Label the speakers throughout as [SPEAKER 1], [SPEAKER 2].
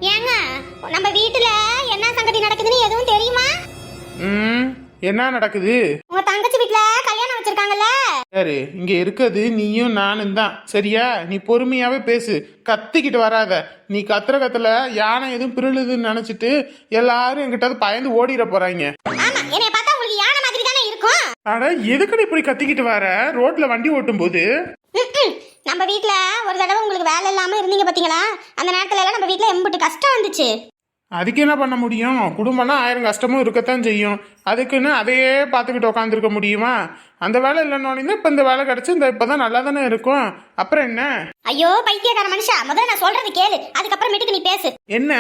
[SPEAKER 1] ஏங்க நம்ம வீட்டுல என்ன சங்கதி நடக்குதுன்னு எதுவும் தெரியுமா?
[SPEAKER 2] என்ன நடக்குது?
[SPEAKER 1] உங்க தங்கச்சி வீட்டுல கல்யாணம் வச்சிருக்காங்கல்ல.
[SPEAKER 2] யாரு இங்க இருக்கிறது? நீயும் நானும் தான். சரியா? நீ பொறுமையாவே பேசு, கத்திக்கிட்டு வராத. நீ கத்துற கத்துல யானை எதுவும் பிறழுதுன்னு நினைச்சிட்டு எல்லாரும் என்கிட்ட பயந்து ஓடிட போறாங்க.
[SPEAKER 1] ஆமா, என்னைய பார்த்தா உங்களுக்கு யானை மாதிரி தானே இருக்கும்.
[SPEAKER 2] அட எதுக்கடி இப்படி கத்திக்கிட்டு வர ரோட்ல வண்டி ஓட்டும் போது?
[SPEAKER 1] நம்ம வீட்ல ஒரு தடவை உங்களுக்கு வேலை இல்லாம இருந்தீங்க பாத்தீங்களா? அந்த நேரத்துல எல்லாம் நம்ம வீட்ல எம்பிட்டு கஷ்டம் வந்துச்சு.
[SPEAKER 2] அதுக்கு என்ன பண்ண முடியும்? குடும்பம்னா 1000 கஷ்டமும் இருக்கத்தான் செய்யும். அதுக்குன்னு அதையே பார்த்துக்கிட்டு உட்காந்துருக்க முடியுமா? அந்த வேலை இல்லைன்னு இப்ப இந்த வேலை கிடைச்சு இந்த இப்பதான் நல்லா தானே இருக்கும். அப்புறம் என்ன?
[SPEAKER 1] ஐயோ பைத்தியக்கார மனுஷா, முதல்ல நான் சொல்றது கேளு, அதுக்கப்புறமேட்டுக்கு நீ பேசு.
[SPEAKER 2] என்ன?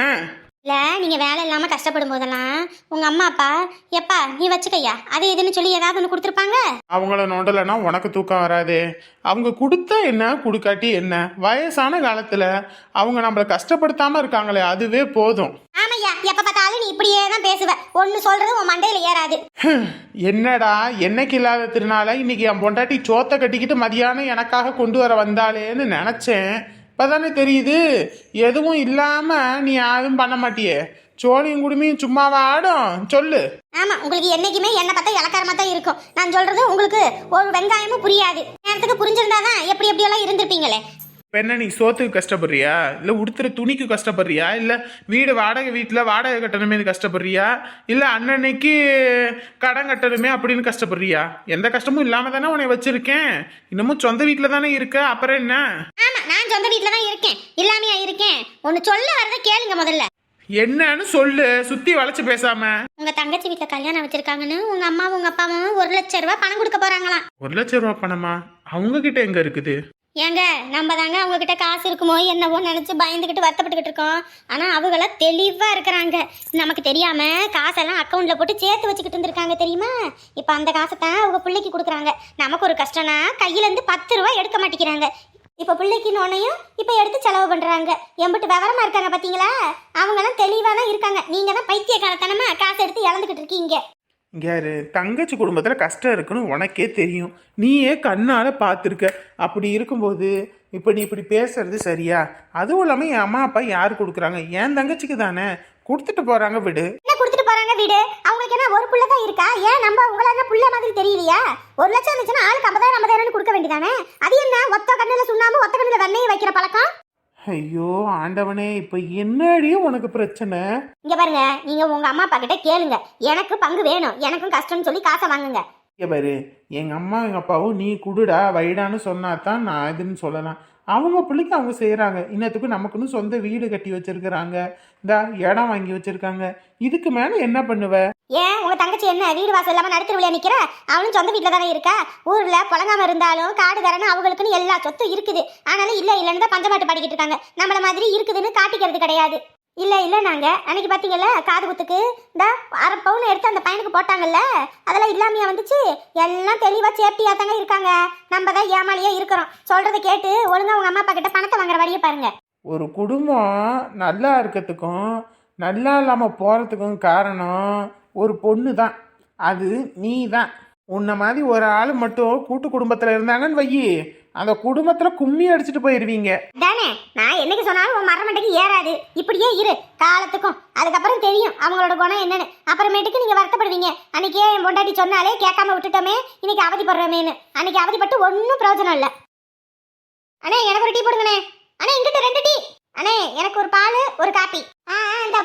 [SPEAKER 1] இல்ல, நீங்க வேலை இல்லாம கஷ்டப்படும் போதெல்லாம் உங்க அம்மா அப்பா எப்பா நீ வச்சுக்கையா அது இதுன்னு சொல்லி ஏதாவது ஒண்ணு கொடுத்துருப்பாங்க.
[SPEAKER 2] அவங்கள நோண்டலைன்னா உனக்கு தூக்கம் வராது. அவங்க கொடுத்தா என்ன, கொடுக்காட்டி என்ன? வயசான காலத்துல அவங்க நம்மள கஷ்டப்படுத்தாம இருக்காங்களே, அதுவே போதும்.
[SPEAKER 1] ஆமையா, எப்ப பார்த்தாலும் நீ இப்படியே தான் பேசுவ, ஒன்னு சொல்றது உன் மண்டையில ஏறாது.
[SPEAKER 2] என்னடா, என்னைக்கு இல்லாத திருநாள இன்னைக்கு என் பொண்டாட்டி சோத்த கட்டிக்கிட்டு மதியானம் எனக்காக கொண்டு வர வந்தாளேன்னு நினைச்சேன். இப்பதானே தெரியுது எதுவும் இல்லாம நீ யாரும் பண்ண மாட்டியே. சோழியும் குடுமையும் சும்மாவா ஆடும்? சொல்லு.
[SPEAKER 1] ஆமா, உங்களுக்கு என்னைக்குமே என்ன பார்த்தா இலக்காரமா தான் இருக்கும். நான் சொல்றது உங்களுக்கு ஒரு வெங்காயமும் புரியாது. நேரத்துக்கு புரிஞ்சிருந்தாதான் எப்படி எப்படியெல்லாம் இருந்திருப்பீங்களே.
[SPEAKER 2] என்ன நீ சோத்துக்கு கஷ்டப்படுறியா, இல்ல உடுத்துற துணிக்கு கஷ்டப்படுறியா, இல்ல வீடு வாடகை வீட்டுல வாடகை கட்டணுமே கஷ்டப்படுறியா, இல்ல அன்னன்னைக்கு கடன் கட்டணுமே அப்படின்னு கஷ்டப்படுறியா? எந்த கஷ்டமும் இல்லாம தானே உன்னை வச்சிருக்கேன். இன்னமும் சொந்த வீட்டுல தானே இருக்க, அப்புறம் என்ன?
[SPEAKER 1] ஆமா, நான் சொந்த வீட்டுல தான் இருக்கேன், இல்லாமையா இருக்கேன். ஒன்னு சொல்ல வரத கேளுங்க முதல்ல.
[SPEAKER 2] என்னன்னு சொல்லு, சுத்தி வளைச்சு பேசாம.
[SPEAKER 1] உங்க தங்கச்சி வீட்டுல கல்யாணம் வச்சிருக்காங்கன்னு உங்க அம்மாவும் உங்க அப்பாவும் 1,00,000 ரூபாய் பணம் கொடுக்க போறாங்களாம்.
[SPEAKER 2] 1,00,000 ரூபாய் பணமா? அவங்க கிட்ட எங்க இருக்குது?
[SPEAKER 1] ஏங்க, நம்ம தாங்க அவங்க கிட்ட காசு இருக்குமோ என்னவோ நினைச்சு பயந்துகிட்டு வருத்தப்பட்டுக்கிட்டு இருக்கோம். ஆனா அவங்கள தெளிவா இருக்கிறாங்க. நமக்கு தெரியாம காசெல்லாம் அக்கௌண்ட்ல போட்டு சேர்த்து வச்சுக்கிட்டு இருந்திருக்காங்க தெரியுமா? இப்ப அந்த காசை தான் அவங்க பிள்ளைக்கு கொடுக்குறாங்க. நமக்கு ஒரு கஷ்டம்னா கையில இருந்து 10 ரூபாய் எடுக்க மாட்டேங்கிறாங்க. இப்ப பிள்ளைக்கு நோனையும் இப்ப எடுத்து செலவு பண்றாங்க. எம்பிட்டு விவரமா இருக்காங்க பாத்தீங்களா? அவங்க எல்லாம் தெளிவானா இருக்காங்க. நீங்க தான் பைத்தியக்காரத்தனமா காசு எடுத்து இழந்துகிட்டு இருக்கீங்க.
[SPEAKER 2] யாரு? தங்கச்சி குடும்பத்துல கஷ்டம் இருக்குன்னு உனக்கே தெரியும், நீயே கண்ணால பார்த்துருக்க. அப்படி இருக்கும்போது இப்போ நீ இப்படி பேசுறது சரியா? அதுவும் இல்லாம என் அம்மா அப்பா யாரு கொடுக்குறாங்க? என் தங்கச்சிக்கு தானே கொடுத்துட்டு போறாங்க. விடு.
[SPEAKER 1] என்ன கொடுத்துட்டு போறாங்க? வீடு அவங்களுக்கு என்ன ஒரு புள்ள தான் இருக்கா? ஏன் நம்ம உங்களால புள்ள மாதிரி தெரியலையா? 1,00,000 இருந்துச்சுன்னா ஆளுக்கு 50,000 கொடுக்க வேண்டியதானே? அது என்ன ஒத்த கண்ணுல சுண்ணாம்பு ஒத்த கண்ணுல வெண்ணையை வைக்கிற பழக்கம்?
[SPEAKER 2] ஐயோ ஆண்டவனே, இப்ப என்னடியே உனக்கு பிரச்சனை?
[SPEAKER 1] இங்க பாருங்க, நீங்க உங்க அம்மா அப்பா கிட்ட கேளுங்க. எனக்கு பங்கு வேணும், எனக்கும் கஷ்டம்னு சொல்லி காசை வாங்குங்க.
[SPEAKER 2] இங்க பாரு, எங்க அம்மா எங்க அப்பாவும் நீ குடுடா வைடான்னு சொன்னா தான் நான் இதுன்னு சொல்லலாம். அவங்க பிள்ளைக்கு அவங்க செய்யறாங்க. இன்னத்துக்கு நமக்குன்னு சொந்த வீடு கட்டி வச்சிருக்கிறாங்க, இந்த இடம் வாங்கி வச்சிருக்காங்க. இதுக்கு மேல என்ன பண்ணுவ?
[SPEAKER 1] ஏன் உங்க தங்கச்சி என்ன வீடு வாசல் இல்லாம நடுத்தருவில நிக்கிற? அவளும் சொந்த வீட்டுல தானே இருக்கா. ஊர்ல புழங்காம இருந்தாலும் காடுகாரன்னு அவங்களுக்குன்னு எல்லா சொத்தும் இருக்குது. ஆனாலும் இல்ல இல்லன்னு தான் பஞ்சமாட்டு பாடிக்கிட்டு இருக்காங்க. நம்மள மாதிரி இருக்குதுன்னு காட்டிக்கிறது கிடையாது. இல்ல நாங்க அன்னைக்கு பாத்தீங்கல்ல காது குத்துக்கு இந்த 1/2 பவுன் எடுத்து அந்த பையனுக்கு போட்டாங்கல்ல, அதெல்லாம் இல்லாமையா வந்துச்சு. எல்லாம் தெளிவா சேஃப்டியா தாங்க இருக்காங்க. நம்ம தான் ஏமாலியா இருக்கிறோம். சொல்றதை கேட்டு ஒழுங்கா உங்க அம்மா அப்பா கிட்ட பணத்தை வாங்குற வழியை பாருங்க.
[SPEAKER 2] ஒரு குடும்பம் நல்லா இருக்கிறதுக்கும் நல்லா இல்லாம போறதுக்கும் காரணம் ஒரு பொண்ணு தான். அது நீ தான். உன்ன மாதிரி ஒரு ஆள் மட்டும் கூட்டு குடும்பத்துல இருந்தாங்கன்னு வையி, அந்த குடும்பத்துல கும்மி அடிச்சுட்டு போயிருவீங்க
[SPEAKER 1] தானே. நான் என்னைக்கு சொன்னாலும் உன் மரமண்டைக்கு ஏறாது. இப்படியே இரு காலத்துக்கும். அதுக்கப்புறம் தெரியும் அவங்களோட குணம் என்னன்னு. அப்புறமேட்டுக்கு நீங்க வருத்தப்படுவீங்க. அன்னைக்கே என் பொண்டாட்டி சொன்னாலே கேட்காம விட்டுட்டோமே, இன்னைக்கு அவதிப்படுறோமேன்னு. அன்னைக்கு அவதிப்பட்டு ஒன்னும் பிரயோஜனம் இல்லை. அண்ணே எனக்கு ஒரு டீ போடுங்கண்ணே. அண்ணே இங்கிட்ட 2 டீ. அண்ணே எனக்கு ஒரு பால் ஒரு காப்பி. இந்த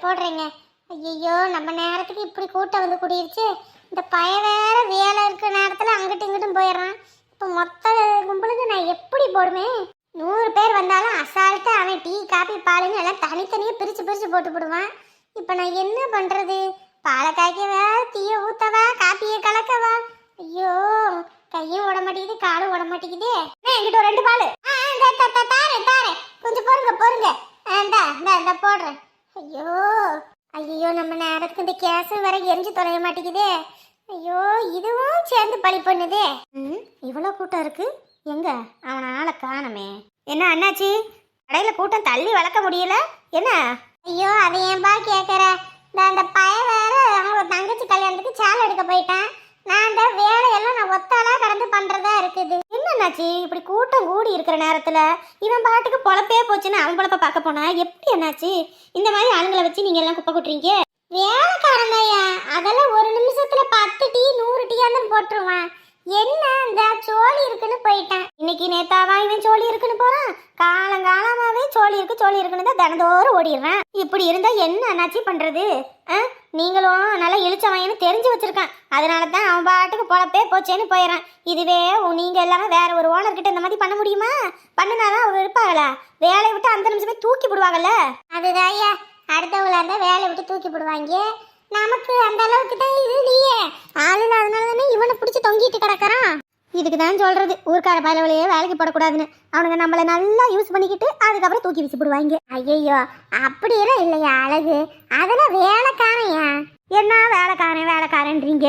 [SPEAKER 1] போடுறேங்க. ஐயோ நம்ம நேரத்துக்கு இப்படி கூட்டம் வந்து கூடிருச்சு. இந்த பய வேற வேலை இருக்கிற நேரத்தில் அங்கிட்டும் இங்கிட்டும் போயிடுறான். இப்போ மொத்த கும்பலுக்கு நான் எப்படி போடுவேன்? 100 பேர் வந்தாலும் அசால்ட்டா அவன் டீ காப்பி பாலுன்னு எல்லாம் தனித்தனியாக பிரித்து போட்டு போடுவான். இப்போ நான் என்ன பண்ணுறது? பாலை காய்க்கவா, டீயை ஊற்றவா, காப்பியை கலக்கவா? ஐயோ கையும் ஓட மாட்டேங்குது, காலும் ஓட மாட்டேங்குதே. என்கிட்ட ஒரு 2 பால் தாரேன். கொஞ்சம் பொறுங்க. இந்த போடுறேன். ஐயோ நம்ம நேரத்துக்கு இந்த கேஸ் வர எரிஞ்சு தொலைய மாட்டேங்குதே. ஐயோ இதுவும் சேர்ந்து பழி பண்ணுதே. இவ்வளோ கூட்டம் இருக்கு. எங்க அவன் ஆளை காணமே. என்ன அண்ணாச்சி, கடையில கூட்டம் தள்ளி வளர்க்க முடியல என்ன? ஐயோ அதை ஏன்பா கேட்குற? அந்த பய வேற அவங்க தங்கச்சி கல்யாணத்துக்கு சேலை எடுக்க போயிட்டேன். நான் அந்த வேலையெல்லாம் நான் ஒத்தாலா கடந்து பண்றதா இருக்குது. என்னாச்சு இப்படி கூட்டம் கூடி இருக்கிற நேரத்துல இவன் பாட்டுக்கு பொழப்பே போச்சுன்னு அவன் பொழப்ப பார்க்க போனா எப்படி என்னாச்சு? இந்த மாதிரி ஆளுங்களை வச்சு நீங்க எல்லாம் குப்பை கொட்டுறீங்க. வேலைக்காரங்கய்யா அதெல்லாம் ஒரு நிமிஷத்துல 10 டீ 100 டீ அந்த போட்டுருவான். என்ன இந்த சோழி இருக்குன்னு போயிட்டான். இன்னைக்கு நேத்தாவா இவன் சோழி இருக்குன்னு போறான். காலங்காலமாவே சோழி இருக்குன்னு தான் தினந்தோறும் ஓடிடுறான். இப்படி இருந்தா என்ன அண்ணாச்சி பண்றது? நீங்களும் நல்லா இழிச்சவன்னு தெரிஞ்சு வச்சிருக்கான். அதனால தான் அவன் பாட்டுக்கு பொழப்பே போச்சேன்னு போயிடறான். இதுவே நீங்க எல்லாமே வேற ஒரு ஓனர் கிட்ட இந்த மாதிரி பண்ண முடியுமா? பண்ணினாதான் அவங்க இருப்பாங்களா? வேலையை விட்டு அந்த நிமிஷமே தூக்கி போடுவாங்கல்ல. அதுதான் ஐயா, அடுத்தவங்களா இருந்தா வேலையை விட்டு தூக்கி போடுவாங்க. நமக்கு அந்த அளவுக்கு தான் இது இல்லையே ஆளுல. அதனால தானே இவனை பிடிச்சி தொங்கிட்டு கிடக்குறான். இதுக்கு தான் சொல்றது ஊர்க்கார பயலவளையே வேலைக்கு போடக்கூடாதுன்னு. அவனுங்க நம்மளை நல்லா யூஸ் பண்ணிக்கிட்டு அதுக்கப்புறம் தூக்கி வீசி போடுவாங்க. ஐயோ அப்படியெல்லாம் இல்லையா அழகு, அதெல்லாம் வேலைக்காரையா. என்ன வேலைக்காரன்றீங்க?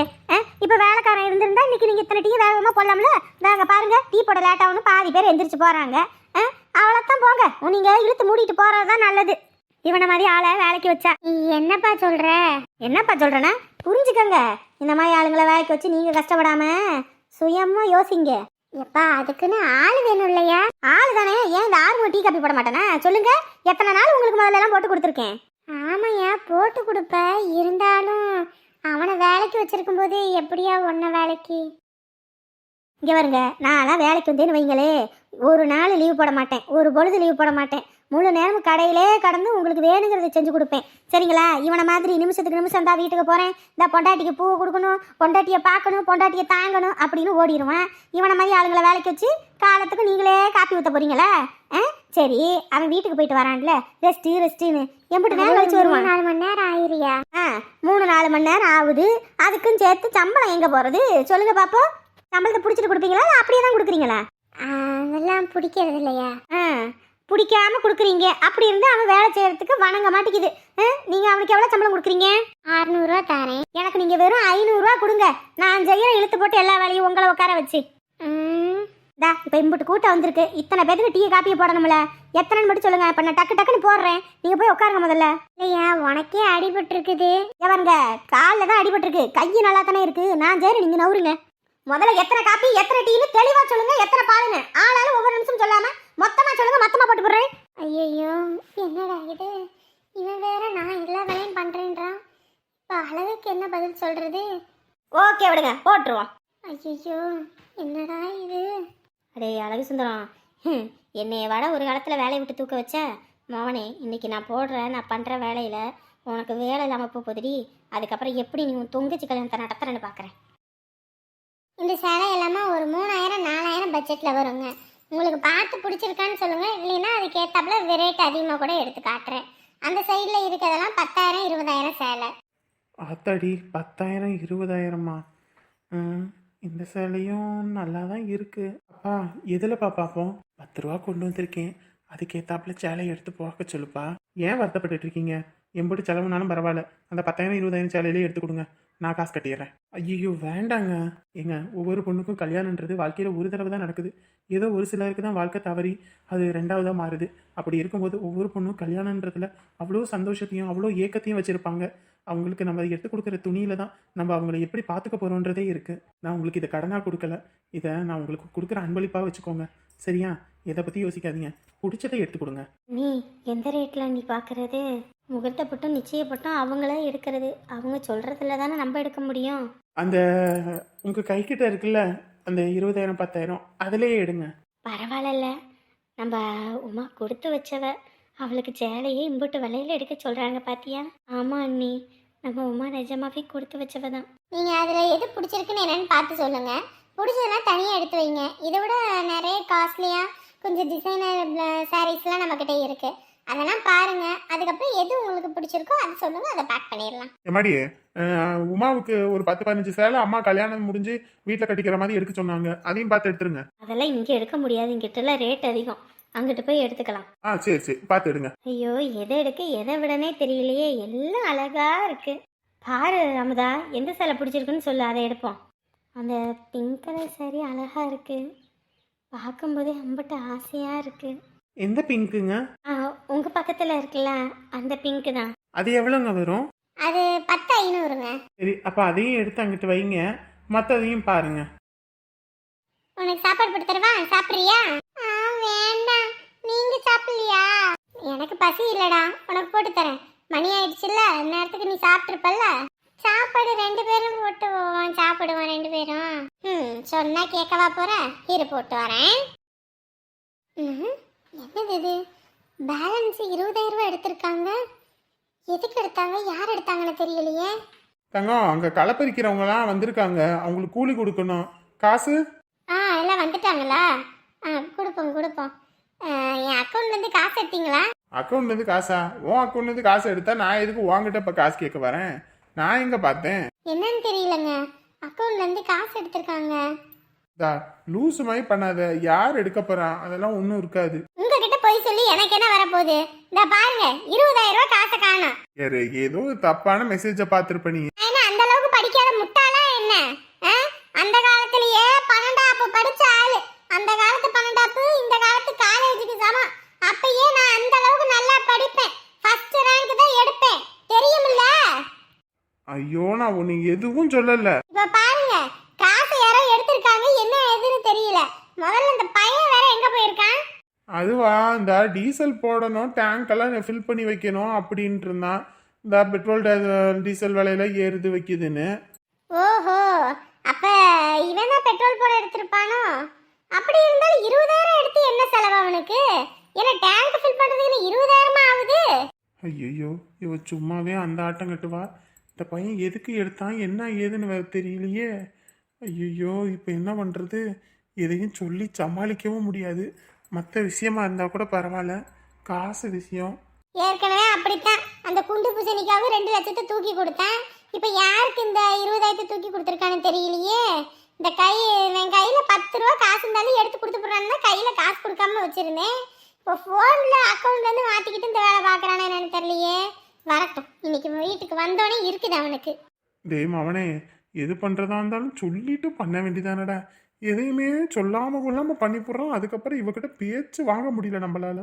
[SPEAKER 1] இப்போ வேலைக்காரன் இருந்திருந்தா இன்னைக்கு நீங்க இத்தனை டீ வேகமா போடலாம்ல. நாங்க பாருங்க டீ போட லேட் ஆகுன்னு பாதி பேர் எந்திரிச்சு போறாங்க. அவ்வளோத்தான் போங்க, நீங்க இழுத்து மூடிட்டு போறதுதான் நல்லது. இவனை மாதிரி ஆளை வேலைக்கு வச்சா. என்னப்பா சொல்றேன்னா புரிஞ்சுக்கங்க. இந்த மாதிரி ஆளுங்களை வேலைக்கு வச்சு நீங்க கஷ்டப்படாம சுயமா யோசிங்க. எப்பா அதுக்குன்னு ஆள் வேணும் இல்லையா? ஆள் தானே. ஏன் இந்த 6 மணி டீ காப்பி போட மாட்டேனா? சொல்லுங்க, எத்தனை நாள் உங்களுக்கு முதல்ல எல்லாம் போட்டு கொடுத்துருக்கேன். ஆமாய்யா போட்டு கொடுப்ப, இருந்தாலும் அவனை வேலைக்கு வச்சிருக்கும் போது எப்படியா ஒன்ன வேலைக்கு? இங்கே வருங்க, நான்லாம் வேலைக்கு வந்தேன்னு வைங்களே, ஒரு நாள் லீவ் போட மாட்டேன், ஒரு பொழுது லீவ் போட மாட்டேன். முழு நேரம் கடையிலே கடந்து உங்களுக்கு வேணுங்கிறத செஞ்சு கொடுப்பேன். சரிங்களா? இவனை மாதிரி நிமிஷத்துக்கு நிமிஷம் தான் வீட்டுக்கு போகிறேன், இந்த பொண்டாட்டிக்கு பூ கொடுக்கணும், பொண்டாட்டியை பார்க்கணும், பொண்டாட்டியை தாங்கணும் அப்படின்னு ஓடிடுவான். இவனை மாதிரி ஆளுங்களை வேலைக்கு வச்சு காலத்துக்கு நீங்களே காப்பி ஊற்ற போகிறீங்களா? சரி, அவன் வீட்டுக்கு போயிட்டு வரான்ல, ரெஸ்ட்டுன்னு எம்பிட்டு நேரம் கழிச்சு வருவான்? 4 மணி நேரம் ஆயிரியா? 3-4 மணி நேரம் ஆகுது. அதுக்கும் சேர்த்து சம்பளம் எங்கே போகிறது சொல்லுங்க பாப்போம். சம்பளத்தை பிடிச்சிட்டு கொடுப்பீங்களா இல்லை அப்படியே தான் கொடுக்குறீங்களா? அதெல்லாம் பிடிக்கிறது இல்லையா? பிடிக்காம கொடுக்குறீங்க. அப்படி இருந்து அவன் வேலை செய்யறதுக்கு வணங்க மாட்டேங்குது. நீங்க அவனுக்கு எவ்வளவு சம்பளம் கொடுக்குறீங்க? 600 ரூபா தரேன். எனக்கு நீங்க வெறும் 500 ரூபா கொடுங்க, நான் செய்யற இழுத்து போட்டு எல்லா வேலையும் உங்களை உட்கார வச்சு. இப்ப இம்புட்டு கூட்டம் வந்திருக்கு, இத்தனை பேருக்கு டீ காப்பியை போடணும்ல, எத்தனைன்னு மட்டும் சொல்லுங்க. இப்ப நான் டக்குன்னு போடுறேன், நீங்க போய் உட்காருங்க முதல்ல. இல்லையா உனக்கே அடிபட்டு இருக்குது. எவருங்க காலில் தான் அடிபட்டு இருக்கு, கையை நல்லா தானே இருக்கு. நான் சரி, நீங்க நவுருங்க. முதல்ல எத்தனை காப்பி எத்தனை டீன்னு தெளிவா சொல்லுங்க, எத்தனை பாலுன்னு. ஆளாலும் ஒவ்வொரு நிமிஷம் சொல்லாம மொத்தமா சொல்லுங்க, மொத்தமா போட்டு போடுறேன். ஐயோ என்னடா இது, இவன் வேற நான் எல்லா வேலையும் பண்றேன்றான். இப்போ அளவுக்கு என்ன பதில் சொல்றது? ஓகே விடுங்க, போட்டுருவோம். ஐயோ என்னடா இது. அடே அழகு சுந்தரம், என்னைய விட ஒரு காலத்துல வேலையை விட்டு தூக்க வச்ச மவனே, இன்னைக்கு நான் பண்ற வேலையில உனக்கு வேலை இல்லாம போகுதுடி. அதுக்கப்புறம் எப்படி நீ உன் தொங்கச்சி கல்யாணத்தை நடத்துறேன்னு பாக்குறேன். இந்த சேலை எல்லாமே ஒரு 3000-4000 பட்ஜெட்டில் வருங்க. உங்களுக்கு பார்த்து பிடிச்சிருக்கான்னு சொல்லுங்கள், இல்லைன்னா அதுக்கு ஏற்றாப்புல ரேட் அதிகமாக கூட எடுத்து காட்டுறேன். அந்த சைடில் இருக்கிறதெல்லாம் 10,000-20,000 சேலை.
[SPEAKER 2] ஆத்தாடி 10,000-20,000மா? இந்த சேலையும் நல்லா தான் இருக்கு. அப்பா எதில் பார்ப்போம்? 10 ரூபா கொண்டு வந்திருக்கேன், அதுக்கு ஏற்றாப்புல சேலையை எடுத்து போக சொல்லுப்பா. ஏன் வருத்தப்பட்டு இருக்கீங்க? எம்பிட்டு செலவுனாலும் பரவாயில்ல, அந்த 10,000-20,000 சேலையிலே எடுத்து கொடுங்க, நான் காசு கட்டிடுறேன். ஐயோ வேண்டாங்க. ஏங்க ஒவ்வொரு பொண்ணுக்கும் கல்யாணன்றது வாழ்க்கையில் ஒரு தடவை தான் நடக்குது. ஏதோ ஒரு சிலருக்கு தான் வாழ்க்கை தவறி அது 2வதாக மாறுது. அப்படி இருக்கும்போது ஒவ்வொரு பொண்ணும் கல்யாணன்றதுல அவ்வளோ சந்தோஷத்தையும் அவ்வளோ ஏக்கத்தையும் வச்சுருப்பாங்க. அவங்களுக்கு நம்ம எடுத்து கொடுக்குற துணியில தான் நம்ம அவங்கள எப்படி பார்த்துக்க போகிறோன்றதே இருக்குது. நான் உங்களுக்கு இதை கடனாக கொடுக்கல, இதை நான் உங்களுக்கு கொடுக்குற அன்பளிப்பாக வச்சுக்கோங்க. சரியா? எதை பற்றி யோசிக்காதீங்க, பிடிச்சதை எடுத்து கொடுங்க.
[SPEAKER 1] நீ எந்த ரேட்டில் நீ பார்க்குறது? முகூர்த்தப்பட்டும் நிச்சயப்பட்டும் அவங்களே எடுக்கிறது, அவங்க சொல்கிறதுல தானே நம்ம எடுக்க முடியும்.
[SPEAKER 2] அந்த உங்கள் கைக்கிட்ட இருக்குல்ல அந்த 20,000 10,000 அதிலேயே எடுங்க.
[SPEAKER 1] பரவாயில்ல, நம்ம உமா கொடுத்து வச்சவ, அவளுக்கு சேலையே இம்புட்டு விலையில எடுக்க சொல்கிறாங்க பாத்தியா? ஆமாம் அண்ணி, நம்ம உமா நிஜமாவே கொடுத்து வச்சவ தான். நீங்கள் அதில் எது பிடிச்சிருக்குன்னு என்னென்னு பார்த்து சொல்லுங்கள். பிடிச்சதுன்னா தனியாக எடுத்து வைங்க. இதை விட நிறைய காஸ்ட்லியாக கொஞ்சம் டிசைனர் சாரீஸ்லாம் நம்மக்கிட்ட இருக்குது, அதெல்லாம் பாருங்க. அதுக்கப்புறம் எது உங்களுக்கு பிடிச்சிருக்கோ அதை சொல்லுங்க, அதை பேக் பண்ணிடலாம்.
[SPEAKER 2] எம்மாடி, உமாவுக்கு ஒரு 10-15 சேலை அம்மா கல்யாணம் முடிஞ்சு வீட்டில் கட்டிக்கிற மாதிரி எடுக்க சொன்னாங்க, அதையும் பார்த்து எடுத்துருங்க.
[SPEAKER 1] அதெல்லாம் இங்கே எடுக்க முடியாது, இங்கிட்டலாம் ரேட் அதிகம், அங்கிட்டு போய் எடுத்துக்கலாம்.
[SPEAKER 2] சரி பார்த்து எடுங்க.
[SPEAKER 1] ஐயோ எதை எடுக்க எதை விடனே தெரியலையே, எல்லாம் அழகா இருக்கு. பாரு அமுதா, எந்த சேலை பிடிச்சிருக்குன்னு சொல்லு, அதை எடுப்போம். அந்த பிங்க் கலர் சாரி அழகா இருக்கு, பார்க்கும்போதே அம்பட்டு ஆசையா இருக்கு.
[SPEAKER 2] எந்த பிங்க்குங்க?
[SPEAKER 1] உங்க பக்கத்துல இருக்குல்ல அந்த பிங்க் தான்.
[SPEAKER 2] அது எவ்வளோங்க வரும்?
[SPEAKER 1] அது 10,500ங்க.
[SPEAKER 2] சரி, அப்ப அதையும் எடுத்து அங்கிட்டு வைங்க, மற்றதையும் பாருங்க.
[SPEAKER 1] உனக்கு சாப்பாடு போட்டு தரவா, சாப்பிடுறியா? வேண்டாம், நீங்க சாப்பிடலையா? எனக்கு பசி இல்லடா, உனக்கு போட்டு தரேன். மணி ஆயிடுச்சுல்ல, நேரத்துக்கு நீ சாப்பிட்டுருப்பல்ல. சாப்பாடு 2 பேரும் போட்டு போவோம், சாப்பிடுவோம் 2 பேரும். சொன்னா கேட்கவா போற? இரு போட்டு வரேன். என்னது இது? பேலன்ஸ் 20,000 ரூபாய் எடுத்திருக்காங்க. எதுக்கு எடுத்தாங்க, யார் எடுத்தாங்கன்னு தெரியலையே.
[SPEAKER 2] தங்கம், அங்க களை பறிக்கிறவங்கலாம் வந்திருக்காங்க, அவங்களுக்கு கூலி கொடுக்கணும். காசு
[SPEAKER 1] எல்லாம் வந்துட்டாங்களா? கொடுப்போம். என் அக்கௌண்ட்லேருந்து காசு எடுத்தீங்களா?
[SPEAKER 2] அக்கௌண்ட்லேருந்து காசா? உன் அக்கௌண்ட்லேருந்து காசு எடுத்தா நான் எதுக்கு உன்கிட்ட இப்போ காசு கேட்க வரேன்? நான் எங்க பார்த்தேன்?
[SPEAKER 1] என்னன்னு தெரியலங்க, அக்கௌண்ட்லேருந்து காசு எடுத்திருக்காங்க.
[SPEAKER 2] லூசு மாதிரி பண்ணாத. யார் எடுக்க போறான்? அதெல்லாம் ஒன்றும் இருக்காது.
[SPEAKER 1] உங்ககிட்ட போய் சொல்லி எனக்கு என்ன வரப்போகுது? இந்த பாருங்க, 20,000 ரூபாய் காசை காணோம்.
[SPEAKER 2] ஏதோ தப்பான மெசேஜை பார்த்துருப்ப நீ.
[SPEAKER 1] அந்த அளவுக்கு படிக்காத முட்டாளா என்ன? அந்த காலத்திலேயே 12ஆப்பு படிச்ச ஆளு. அந்த காலத்து 12ஆப்பு இந்த காலத்து காலேஜுக்கு சமம். அப்பயே நான் அந்த அளவுக்கு நல்லா படிப்பேன், ஃபர்ஸ்ட் ரேங்க் தான் எடுப்பேன், தெரியுமில்ல?
[SPEAKER 2] ஐயோ, நான் உன்னை எதுவும் சொல்லல.
[SPEAKER 1] இப்ப பாருங்க, காசு யாரோ எடுத்திருக்காங்க, என்ன ஏதுன்னு தெரியல. முதல்ல இந்த பையன் வேற எங்க போயிருக்கான்?
[SPEAKER 2] அதுவா, இந்த டீசல் போடணும், டேங்க் எல்லாம் ஃபில் பண்ணி வைக்கணும் அப்படின்ட்டு இருந்தான். இந்த பெட்ரோல் டீசல் விலையில ஏறுது வைக்குதுன்னு.
[SPEAKER 1] ஓஹோ, அப்ப இவன் தான் பெட்ரோல் போட எடுத்திருப்பானோ? அப்படி இருந்தாலும் 20,000 எடுத்து என்ன செலவு அவனுக்கு? ஏன்னா டேங்க் ஃபில் பண்றதுக்கு 20,000 ஆகுது.
[SPEAKER 2] ஐயோ, இவ சும்மாவே அந்த ஆட்டம் கட்டுவா. இந்த பையன் எதுக்கு எடுத்தான், என்ன ஏதுன்னு வேற தெரியலையே. ஐயோ, இப்போ என்ன பண்றது? எதையும் சொல்லி சமாளிக்கவும் முடியாது. மற்ற விஷயமா இருந்தா கூட பரவாயில்ல, காசு விஷயம்.
[SPEAKER 1] ஏற்கனவே அப்படித்தான், அந்த குண்டு பூசணிக்காக 2 லட்சத்தை தூக்கி கொடுத்தேன். இப்போ யாருக்கு இந்த 20,000 தூக்கி கொடுத்துருக்கான்னு தெரியலையே. இந்த என் கையில 10 ரூபா காசு இருந்தாலும் எடுத்து கொடுத்து போறான்னு கையில காசு கொடுக்காம வச்சிருந்தேன். இப்போ ஃபோன்ல அக்கௌண்ட்ல இருந்து மாத்திக்கிட்டு இந்த வேலை பார்க்கறானே என்னன்னு தெரியலையே. வரட்டும், இன்னைக்கு வீட்டுக்கு வந்தோடனே இருக்குது அவனுக்கு.
[SPEAKER 2] டேய் அவனே, எது பண்றதா இருந்தாலும் சொல்லிட்டு பண்ண வேண்டியதானடா. எதையுமே சொல்லாம கொள்ளாம பண்ணி போடுறோம். அதுக்கப்புறம் இவகிட்ட பேச்சு வாங்க முடியல நம்மளால.